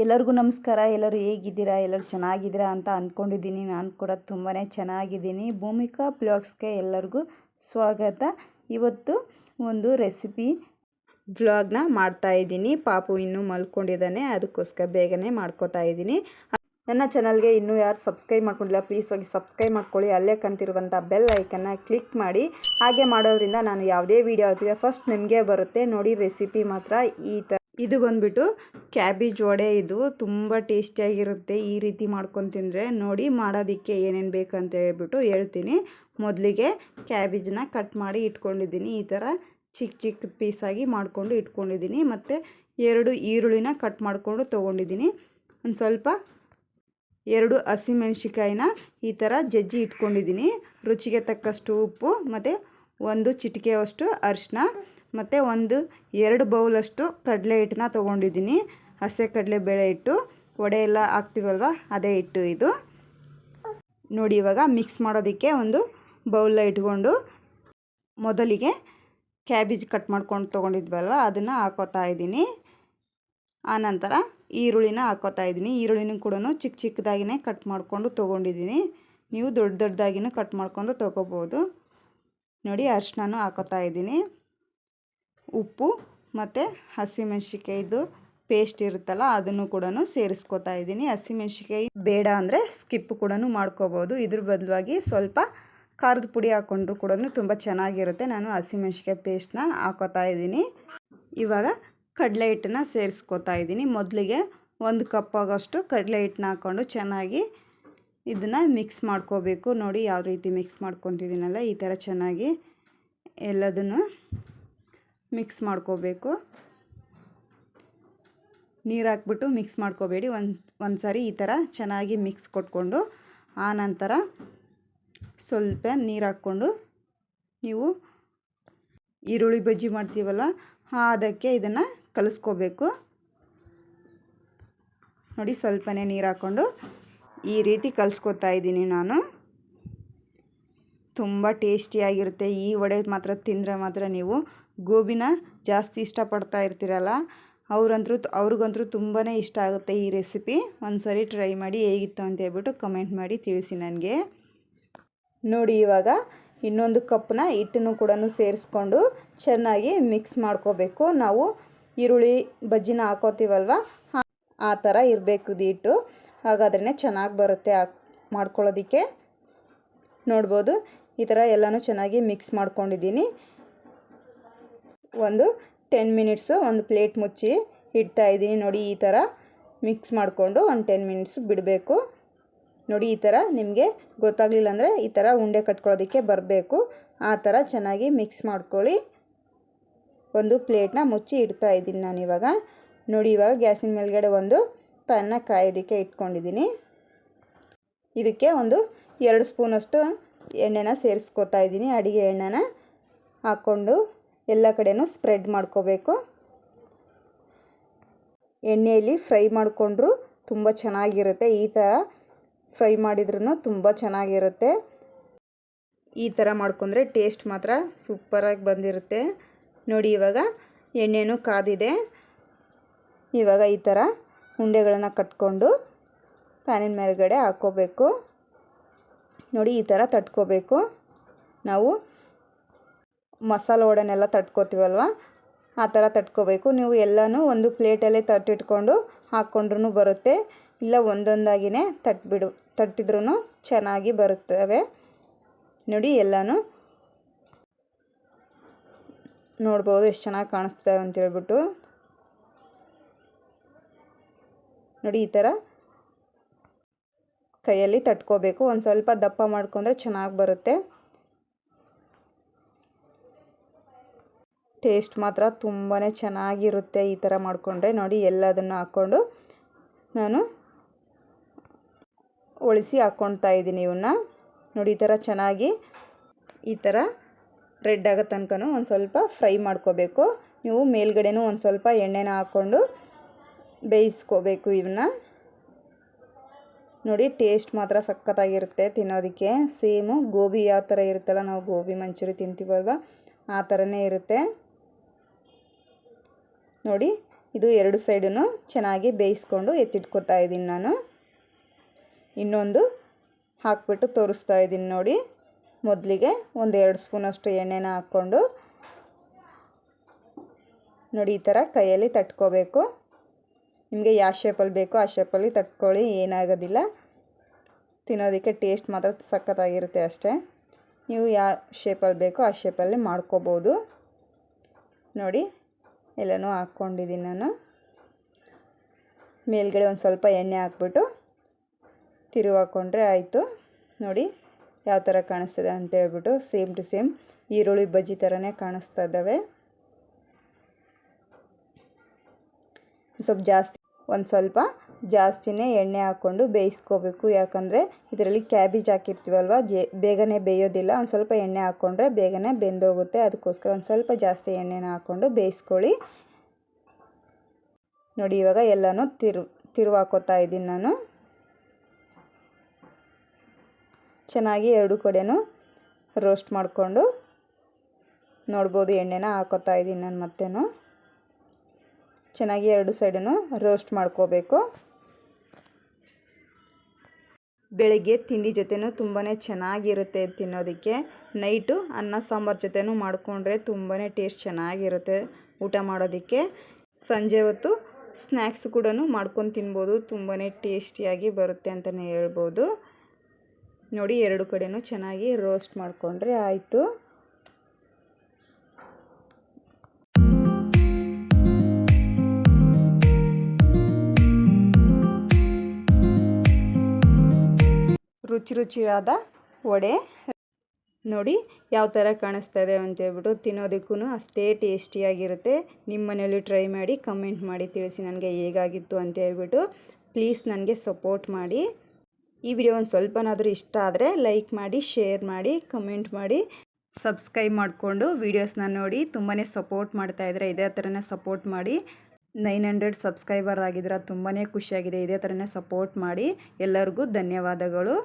ಎಲ್ಲರಿಗೂ ನಮಸ್ಕಾರ. ಎಲ್ಲರೂ ಹೇಗಿದ್ದೀರಾ? ಎಲ್ಲರೂ ಚೆನ್ನಾಗಿದ್ದೀರಾ ಅಂತ ಅಂದ್ಕೊಂಡಿದ್ದೀನಿ. ನಾನು ಕೂಡ ತುಂಬಾ ಚೆನ್ನಾಗಿದ್ದೀನಿ. ಭೂಮಿಕಾ ಬ್ಲಾಗ್ಸ್ಗೆ ಎಲ್ಲರಿಗೂ ಸ್ವಾಗತ. ಇವತ್ತು ಒಂದು ರೆಸಿಪಿ ವ್ಲಾಗ್ನ ಮಾಡ್ತಾಯಿದ್ದೀನಿ. ಪಾಪು ಇನ್ನೂ ಮಲ್ಕೊಂಡಿದ್ದಾನೆ, ಅದಕ್ಕೋಸ್ಕರ ಬೇಗನೆ ಮಾಡ್ಕೋತಾ ಇದ್ದೀನಿ. ನನ್ನ ಚಾನಲ್ಗೆ ಇನ್ನೂ ಯಾರು ಸಬ್ಸ್ಕ್ರೈಬ್ ಮಾಡ್ಕೊಂಡಿಲ್ಲ, ಪ್ಲೀಸ್ ಹೋಗಿ ಸಬ್ಸ್ಕ್ರೈಬ್ ಮಾಡ್ಕೊಳ್ಳಿ. ಅಲ್ಲೇ ಕಾಣ್ತಿರುವಂಥ ಬೆಲ್ ಐಕನ್ನ ಕ್ಲಿಕ್ ಮಾಡಿ. ಹಾಗೆ ಮಾಡೋದ್ರಿಂದ ನಾನು ಯಾವುದೇ ವಿಡಿಯೋ ಹಾಕಿದ್ರೆ ಫಸ್ಟ್ ನಿಮಗೆ ಬರುತ್ತೆ. ನೋಡಿ, ರೆಸಿಪಿ ಮಾತ್ರ ಇದು ಬಂದ್ಬಿಟ್ಟು ಕ್ಯಾಬೇಜ್ ವಡೆ. ಇದು ತುಂಬ ಟೇಸ್ಟಿಯಾಗಿರುತ್ತೆ. ಈ ರೀತಿ ಮಾಡ್ಕೊಂಡು ತಿಂದರೆ. ನೋಡಿ, ಮಾಡೋದಕ್ಕೆ ಏನೇನು ಬೇಕಂತ ಹೇಳ್ಬಿಟ್ಟು ಹೇಳ್ತೀನಿ. ಮೊದಲಿಗೆ ಕ್ಯಾಬೇಜನ್ನ ಕಟ್ ಮಾಡಿ ಇಟ್ಕೊಂಡಿದ್ದೀನಿ. ಈ ಥರ ಚಿಕ್ಕ ಚಿಕ್ಕ ಪೀಸಾಗಿ ಮಾಡಿಕೊಂಡು ಇಟ್ಕೊಂಡಿದ್ದೀನಿ. ಮತ್ತು 2 ಈರುಳ್ಳಿನ ಕಟ್ ಮಾಡಿಕೊಂಡು ತೊಗೊಂಡಿದ್ದೀನಿ. ಒಂದು ಸ್ವಲ್ಪ 2 ಹಸಿಮೆಣ್ಸಿಕಾಯಿನ ಈ ಥರ ಜಜ್ಜಿ ಇಟ್ಕೊಂಡಿದ್ದೀನಿ. ರುಚಿಗೆ ತಕ್ಕಷ್ಟು ಉಪ್ಪು ಮತ್ತು 1 ಚಿಟಿಕೆಯಷ್ಟು ಅರಿಶಿನ ಮತ್ತು 2 ಬೌಲಷ್ಟು ಕಡಲೆ ಹಿಟ್ಟನ್ನ ತೊಗೊಂಡಿದ್ದೀನಿ. ಹಸಿ ಕಡಲೆಬೇಳೆ ಹಿಟ್ಟು, ವಡೆ ಎಲ್ಲ ಹಾಕ್ತೀವಲ್ವ ಅದೇ ಹಿಟ್ಟು ಇದು. ನೋಡಿ, ಇವಾಗ ಮಿಕ್ಸ್ ಮಾಡೋದಕ್ಕೆ ಒಂದು ಬೌಲ ಇಟ್ಕೊಂಡು ಮೊದಲಿಗೆ ಕ್ಯಾಬೇಜ್ ಕಟ್ ಮಾಡ್ಕೊಂಡು ತೊಗೊಂಡಿದ್ವಲ್ವ ಅದನ್ನು ಹಾಕೋತಾ ಇದ್ದೀನಿ. ಆನಂತರ ಈರುಳ್ಳಿನ ಹಾಕೋತಾ ಇದ್ದೀನಿ. ಈರುಳ್ಳಿನೂ ಕೂಡ ಚಿಕ್ಕ ಚಿಕ್ಕದಾಗಿಯೇ ಕಟ್ ಮಾಡಿಕೊಂಡು ತೊಗೊಂಡಿದ್ದೀನಿ. ನೀವು ದೊಡ್ಡ ದೊಡ್ಡದಾಗಿನೂ ಕಟ್ ಮಾಡ್ಕೊಂಡು ತೊಗೋಬೋದು. ನೋಡಿ, ಅರಿಶಿನನೂ ಹಾಕೋತಾ ಇದ್ದೀನಿ. ಉಪ್ಪು ಮತ್ತು ಹಸಿಮೆಣ್ಸಿಕಾಯಿದು ಪೇಸ್ಟ್ ಇರುತ್ತಲ್ಲ ಅದನ್ನು ಕೂಡ ಸೇರಿಸ್ಕೊತಾ ಇದ್ದೀನಿ. ಹಸಿಮೆಣ್ಸಿಕಾಯಿ ಬೇಡ ಅಂದರೆ ಸ್ಕಿಪ್ ಕೂಡ ಮಾಡ್ಕೋಬೋದು. ಇದ್ರ ಬದಲಾಗಿ ಸ್ವಲ್ಪ ಖಾರದ ಪುಡಿ ಹಾಕ್ಕೊಂಡ್ರು ಕೂಡ ತುಂಬ ಚೆನ್ನಾಗಿರುತ್ತೆ. ನಾನು ಹಸಿಮೆಣ್ಸಿಕಾಯಿ ಪೇಸ್ಟ್ನ ಹಾಕೋತಾ ಇದ್ದೀನಿ. ಇವಾಗ ಕಡಲೆ ಹಿಟ್ಟನ್ನ ಸೇರಿಸ್ಕೊತಾ ಇದ್ದೀನಿ. ಮೊದಲಿಗೆ 1 ಕಪ್ ಆಗೋಷ್ಟು ಕಡಲೆ ಹಿಟ್ಟನ್ನ ಹಾಕ್ಕೊಂಡು ಚೆನ್ನಾಗಿ ಇದನ್ನು ಮಿಕ್ಸ್ ಮಾಡ್ಕೋಬೇಕು. ನೋಡಿ ಯಾವ ರೀತಿ ಮಿಕ್ಸ್ ಮಾಡ್ಕೊತಿದ್ದೀನಲ್ಲ, ಈ ಥರ ಚೆನ್ನಾಗಿ ಎಲ್ಲದನ್ನು ಮಿಕ್ಸ್ ಮಾಡ್ಕೋಬೇಕು. ನೀರು ಹಾಕ್ಬಿಟ್ಟು ಮಿಕ್ಸ್ ಮಾಡ್ಕೋಬೇಡಿ. ಒಂದು ಸಾರಿ ಈ ಥರ ಚೆನ್ನಾಗಿ ಮಿಕ್ಸ್ ಕೊಟ್ಕೊಂಡು ಆನಂತರ ಸ್ವಲ್ಪ ನೀರು ಹಾಕ್ಕೊಂಡು ನೀವು ಈರುಳ್ಳಿ ಬಜ್ಜಿ ಮಾಡ್ತೀವಲ್ಲ ಅದಕ್ಕೆ ಇದನ್ನು ಕಲಿಸ್ಕೋಬೇಕು. ನೋಡಿ, ಸ್ವಲ್ಪನೇ ನೀರು ಹಾಕ್ಕೊಂಡು ಈ ರೀತಿ ಕಲಿಸ್ಕೊತಾ ಇದ್ದೀನಿ ನಾನು. ತುಂಬ ಟೇಸ್ಟಿಯಾಗಿರುತ್ತೆ. ಈ ವಡೆ ಮಾತ್ರ ತಿಂದರೆ ಮಾತ್ರ ನೀವು ಗೋಬಿನ ಜಾಸ್ತಿ ಇಷ್ಟಪಡ್ತಾ ಇರ್ತೀರಲ್ಲ, ಅವ್ರಿಗಂತೂ ತುಂಬಾ ಇಷ್ಟ ಆಗುತ್ತೆ ಈ ರೆಸಿಪಿ. ಒಂದು ಸರಿ ಟ್ರೈ ಮಾಡಿ ಹೇಗಿತ್ತು ಅಂತ ಹೇಳ್ಬಿಟ್ಟು ಕಮೆಂಟ್ ಮಾಡಿ ತಿಳಿಸಿ ನನಗೆ. ನೋಡಿ, ಇವಾಗ ಇನ್ನೊಂದು ಕಪ್ನ ಹಿಟ್ಟನ್ನು ಕೂಡ ಸೇರಿಸ್ಕೊಂಡು ಚೆನ್ನಾಗಿ ಮಿಕ್ಸ್ ಮಾಡ್ಕೋಬೇಕು. ನಾವು ಈರುಳ್ಳಿ ಬಜ್ಜಿನ ಹಾಕೋತೀವಲ್ವ ಆ ಥರ ಇರಬೇಕು ಹಿಟ್ಟು. ಹಾಗಾದ್ರೇ ಚೆನ್ನಾಗಿ ಬರುತ್ತೆ ಮಾಡ್ಕೊಳ್ಳೋದಕ್ಕೆ. ನೋಡ್ಬೋದು, ಈ ಥರ ಎಲ್ಲನೂ ಚೆನ್ನಾಗಿ ಮಿಕ್ಸ್ ಮಾಡ್ಕೊಂಡಿದ್ದೀನಿ. ಒಂದು 10 ಮಿನಿಟ್ಸು ಒಂದು ಪ್ಲೇಟ್ ಮುಚ್ಚಿ ಇಡ್ತಾಯಿದ್ದೀನಿ. ನೋಡಿ, ಈ ಥರ ಮಿಕ್ಸ್ ಮಾಡಿಕೊಂಡು ಒಂದು 10 ಮಿನಿಟ್ಸ್ ಬಿಡಬೇಕು. ನೋಡಿ, ಈ ಥರ ನಿಮಗೆ ಗೊತ್ತಾಗಲಿಲ್ಲ ಅಂದರೆ ಈ ಥರ ಉಂಡೆ ಕಟ್ಕೊಳ್ಳೋದಕ್ಕೆ ಬರಬೇಕು. ಆ ಥರ ಚೆನ್ನಾಗಿ ಮಿಕ್ಸ್ ಮಾಡ್ಕೊಳ್ಳಿ. ಒಂದು ಪ್ಲೇಟ್ನ ಮುಚ್ಚಿ ಇಡ್ತಾಯಿದ್ದೀನಿ ನಾನಿವಾಗ. ನೋಡಿ, ಇವಾಗ ಗ್ಯಾಸಿನ ಮೇಲ್ಗಡೆ ಒಂದು ಪ್ಯಾನ್ನ ಕಾಯೋದಕ್ಕೆ ಇಟ್ಕೊಂಡಿದ್ದೀನಿ. ಇದಕ್ಕೆ ಒಂದು 2 ಸ್ಪೂನಷ್ಟು ಎಣ್ಣೆನ ಸೇರಿಸ್ಕೊತಾ ಇದ್ದೀನಿ. ಅಡುಗೆ ಎಣ್ಣೆನ ಹಾಕ್ಕೊಂಡು ಎಲ್ಲ ಕಡೆನೂ ಸ್ಪ್ರೆಡ್ ಮಾಡ್ಕೋಬೇಕು. ಎಣ್ಣೆಯಲ್ಲಿ ಫ್ರೈ ಮಾಡಿಕೊಂಡ್ರೂ ತುಂಬ ಚೆನ್ನಾಗಿರುತ್ತೆ. ಈ ಥರ ಫ್ರೈ ಮಾಡಿದ್ರೂ ತುಂಬ ಚೆನ್ನಾಗಿರುತ್ತೆ. ಈ ಥರ ಮಾಡ್ಕೊಂಡ್ರೆ ಟೇಸ್ಟ್ ಮಾತ್ರ ಸೂಪರಾಗಿ ಬಂದಿರುತ್ತೆ. ನೋಡಿ, ಇವಾಗ ಎಣ್ಣೆನೂ ಕಾದಿದೆ. ಇವಾಗ ಈ ಥರ ಉಂಡೆಗಳನ್ನು ಕಟ್ಕೊಂಡು ಪ್ಯಾನಿನ ಮೇಲ್ಗಡೆ ಹಾಕ್ಕೋಬೇಕು. ನೋಡಿ, ಈ ಥರ ತಟ್ಕೋಬೇಕು. ನಾವು ಮಸಾಲೆ ವಡೆನೆಲ್ಲ ತಟ್ಕೋತೀವಲ್ವ ಆ ಥರ ತಟ್ಕೋಬೇಕು. ನೀವು ಎಲ್ಲನೂ ಒಂದು ಪ್ಲೇಟಲ್ಲೇ ತಟ್ಟಿಟ್ಕೊಂಡು ಹಾಕ್ಕೊಂಡ್ರೂ ಬರುತ್ತೆ, ಇಲ್ಲ ಒಂದೊಂದಾಗಿಯೇ ತಟ್ಟಿದ್ರೂ ಚೆನ್ನಾಗಿ ಬರುತ್ತವೆ. ನೋಡಿ, ಎಲ್ಲನೂ ನೋಡ್ಬೋದು ಎಷ್ಟು ಚೆನ್ನಾಗಿ ಕಾಣಿಸ್ತವೆ ಅಂತೇಳ್ಬಿಟ್ಟು. ನೋಡಿ, ಈ ಥರ ಕೈಯಲ್ಲಿ ತಟ್ಕೋಬೇಕು. ಒಂದು ಸ್ವಲ್ಪ ದಪ್ಪ ಮಾಡ್ಕೊಂಡ್ರೆ ಚೆನ್ನಾಗಿ ಬರುತ್ತೆ. ಟೇಸ್ಟ್ ಮಾತ್ರ ತುಂಬಾ ಚೆನ್ನಾಗಿರುತ್ತೆ ಈ ಥರ ಮಾಡಿಕೊಂಡ್ರೆ. ನೋಡಿ, ಎಲ್ಲದನ್ನು ಹಾಕ್ಕೊಂಡು ನಾನು ಒಳಿಸಿ ಹಾಕ್ಕೊಳ್ತಾ ಇದ್ದೀನಿ ಇವನ್ನ. ನೋಡಿ, ಈ ಥರ ಚೆನ್ನಾಗಿ ಈ ಥರ ರೆಡ್ ಆಗೋ ತನಕ ಒಂದು ಸ್ವಲ್ಪ ಫ್ರೈ ಮಾಡ್ಕೋಬೇಕು. ನೀವು ಮೇಲ್ಗಡೆನೂ ಒಂದು ಸ್ವಲ್ಪ ಎಣ್ಣೆನ ಹಾಕ್ಕೊಂಡು ಬೇಯಿಸ್ಕೋಬೇಕು ಇವನ್ನ. ನೋಡಿ, ಟೇಸ್ಟ್ ಮಾತ್ರ ಸಖತ್ತಾಗಿರುತ್ತೆ ತಿನ್ನೋದಕ್ಕೆ. ಸೇಮು ಗೋಬಿ ಯಾವ ಥರ ಇರುತ್ತಲ್ಲ, ನಾವು ಗೋಬಿ ಮಂಚೂರಿ ತಿಂತೀವಲ್ವ ಆ ಥರನೇ ಇರುತ್ತೆ. ನೋಡಿ, ಇದು 2 ಸೈಡನ್ನು ಚೆನ್ನಾಗಿ ಬೇಯಿಸ್ಕೊಂಡು ಎತ್ತಿಟ್ಕೊತಾ ಇದ್ದೀನಿ ನಾನು. ಇನ್ನೊಂದು ಹಾಕ್ಬಿಟ್ಟು ತೋರಿಸ್ತಾ ಇದ್ದೀನಿ ನೋಡಿ. ಮೊದಲಿಗೆ ಒಂದು 2 ಸ್ಪೂನಷ್ಟು ಎಣ್ಣೆನ ಹಾಕ್ಕೊಂಡು ನೋಡಿ ಈ ಥರ ಕೈಯಲ್ಲಿ ತಟ್ಕೋಬೇಕು. ನಿಮಗೆ ಯಾವ ಶೇಪಲ್ಲಿ ಬೇಕೋ ಆ ಶೇಪಲ್ಲಿ ತಟ್ಕೊಳ್ಳಿ, ಏನಾಗೋದಿಲ್ಲ. ತಿನ್ನೋದಕ್ಕೆ ಟೇಸ್ಟ್ ಮಾತ್ರ ಸಖತ್ತಾಗಿರುತ್ತೆ ಅಷ್ಟೇ. ನೀವು ಯಾವ ಶೇಪಲ್ಲಿ ಬೇಕೋ ಆ ಶೇಪಲ್ಲಿ ಮಾಡ್ಕೋಬೋದು. ನೋಡಿ ಎಲ್ಲನೂ ಹಾಕ್ಕೊಂಡಿದ್ದೀನಿ ನಾನು. ಮೇಲ್ಗಡೆ ಒಂದು ಸ್ವಲ್ಪ ಎಣ್ಣೆ ಹಾಕ್ಬಿಟ್ಟು ತಿರುವಾಕೊಂಡ್ರೆ ಆಯಿತು. ನೋಡಿ ಯಾವ ಥರ ಕಾಣಿಸ್ತದೆ ಅಂತ ಹೇಳ್ಬಿಟ್ಟು ಸೇಮ್ ಟು ಸೇಮ್ ಈರುಳ್ಳಿ ಬಜ್ಜಿ ಥರನೇ ಕಾಣಿಸ್ತಾ ಇದ್ದಾವೆ. ಒಂದು ಸ್ವಲ್ಪ ಜಾಸ್ತಿನೇ ಎಣ್ಣೆ ಹಾಕ್ಕೊಂಡು ಬೇಯಿಸ್ಕೋಬೇಕು. ಯಾಕಂದರೆ ಇದರಲ್ಲಿ ಕ್ಯಾಬೇಜ್ ಹಾಕಿರ್ತೀವಲ್ವ, ಬೇಗನೆ ಬೇಯೋದಿಲ್ಲ. ಒಂದು ಸ್ವಲ್ಪ ಎಣ್ಣೆ ಹಾಕ್ಕೊಂಡ್ರೆ ಬೇಗನೆ ಬೆಂದೋಗುತ್ತೆ. ಅದಕ್ಕೋಸ್ಕರ ಒಂದು ಸ್ವಲ್ಪ ಜಾಸ್ತಿ ಎಣ್ಣೆನ ಹಾಕ್ಕೊಂಡು ಬೇಯಿಸ್ಕೊಳ್ಳಿ. ನೋಡಿ ಇವಾಗ ಎಲ್ಲನೂ ತಿರುವಾಕೋತಾ ಇದ್ದೀನಿ ನಾನು. ಚೆನ್ನಾಗಿ 2 ಕಡೆನೂ ರೋಸ್ಟ್ ಮಾಡಿಕೊಂಡು ನೋಡ್ಬೋದು. ಎಣ್ಣೆನ ಹಾಕೋತಾ ಇದ್ದೀನಿ ನಾನು ಮತ್ತೇನು. ಚೆನ್ನಾಗಿ 2 ಸೈಡನ್ನು ರೋಸ್ಟ್ ಮಾಡ್ಕೋಬೇಕು. ಬೆಳಗ್ಗೆ ತಿಂಡಿ ಜೊತೆನೂ ತುಂಬಾ ಚೆನ್ನಾಗಿರುತ್ತೆ ತಿನ್ನೋದಕ್ಕೆ. ನೈಟು ಅನ್ನ ಸಾಂಬಾರು ಜೊತೆನೂ ಮಾಡಿಕೊಂಡ್ರೆ ತುಂಬಾ ಟೇಸ್ಟ್ ಚೆನ್ನಾಗಿರುತ್ತೆ ಊಟ ಮಾಡೋದಕ್ಕೆ. ಸಂಜೆ ಹೊತ್ತು ಸ್ನ್ಯಾಕ್ಸ್ ಕೂಡ ಮಾಡ್ಕೊಂಡು ತಿನ್ಬೋದು. ತುಂಬಾ ಟೇಸ್ಟಿಯಾಗಿ ಬರುತ್ತೆ ಅಂತಲೇ ಹೇಳ್ಬೋದು. ನೋಡಿ 2 ಕಡೆನೂ ಚೆನ್ನಾಗಿ ರೋಸ್ಟ್ ಮಾಡಿಕೊಂಡ್ರೆ ಆಯಿತು. ರುಚಿಯಾದ ವಡೆ ನೋಡಿ ಯಾವ ಥರ ಕಾಣಿಸ್ತಾ ಇದೆ ಅಂತ ಹೇಳ್ಬಿಟ್ಟು. ತಿನ್ನೋದಕ್ಕೂ ಅಷ್ಟೇ ಟೇಸ್ಟಿಯಾಗಿರುತ್ತೆ. ನಿಮ್ಮ ಮನೆಯಲ್ಲಿ ಟ್ರೈ ಮಾಡಿ ಕಮೆಂಟ್ ಮಾಡಿ ತಿಳಿಸಿ ನನಗೆ ಹೇಗಾಗಿತ್ತು ಅಂತ ಹೇಳ್ಬಿಟ್ಟು. ಪ್ಲೀಸ್ ನನಗೆ ಸಪೋರ್ಟ್ ಮಾಡಿ. ಈ ವಿಡಿಯೋ ಒಂದು ಸ್ವಲ್ಪನಾದರೂ ಇಷ್ಟ ಆದರೆ ಲೈಕ್ ಮಾಡಿ, ಶೇರ್ ಮಾಡಿ, ಕಮೆಂಟ್ ಮಾಡಿ, ಸಬ್ಸ್ಕ್ರೈಬ್ ಮಾಡಿಕೊಂಡು ವೀಡಿಯೋಸ್ನ ನೋಡಿ ತುಂಬಾ ಸಪೋರ್ಟ್ ಮಾಡ್ತಾಯಿದ್ರೆ. ಇದೇ ಥರನೇ ಸಪೋರ್ಟ್ ಮಾಡಿ. 900 ಸಬ್ಸ್ಕ್ರೈಬರ್ ಆಗಿದ್ರೆ ತುಂಬಾ ಖುಷಿಯಾಗಿದೆ. ಇದೇ ಥರನೇ ಸಪೋರ್ಟ್ ಮಾಡಿ. ಎಲ್ಲರಿಗೂ ಧನ್ಯವಾದಗಳು.